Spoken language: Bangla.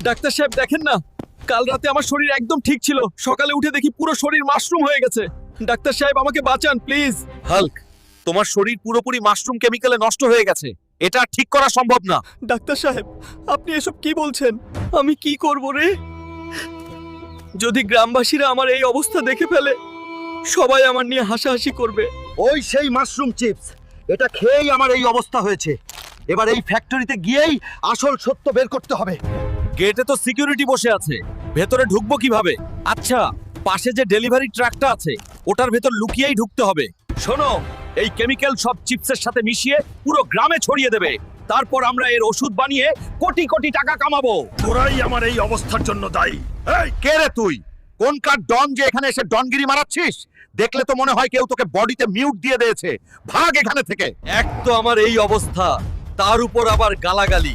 ডাক্তার সাহেব দেখেন না, কাল রাতে আমার শরীর একদম ঠিক ছিল, সকালে উঠে দেখি পুরো শরীর মাশরুম হয়ে গেছে। ডাক্তার সাহেব আমাকে বাঁচান প্লিজ। হাল্ক, তোমার শরীর পুরোপুরি মাশরুম কেমিক্যালে নষ্ট হয়ে গেছে, এটা ঠিক করা সম্ভব না। ডাক্তার সাহেব আপনি এসব কি বলছেন? আমি কি করব রে? যদি গ্রামবাসীরা আমার এই অবস্থা দেখে ফেলে, সবাই আমার নিয়ে হাসাহাসি করবে। ওই সেই মাশরুম চিপস, এটা খেয়েই আমার এই অবস্থা হয়েছে। এবার এই ফ্যাক্টরিতে গিয়েই আসল সত্য বের করতে হবে। গেটে তো সিকিউরিটি বসে আছে, ভেতরে ঢুকবো কিভাবে? আচ্ছা, পাশে যে ডেলিভারি ট্রাকটা আছে ওটার ভেতর লুকিয়েই ঢুকতে হবে। শোনো, এই কেমিক্যাল সব চিপসের সাথে মিশিয়ে পুরো গ্রামে ছড়িয়ে দেবে, তারপর আমরা এর ওষুধ বানিয়ে কোটি কোটি টাকা কামাবো। তোরাই আমার এই অবস্থার জন্য দায়ী। এই কে রে তুই? কোনকার ডন যে এখানে এসে ডনগিরি মারাচ্ছিস? দেখলে তো মনে হয় কেউ তোকে বডিতে মিউট দিয়ে দিয়েছে। ভাগ এখানে থেকে। এক তো আমার এই অবস্থা, তার উপর আবার গালাগালি।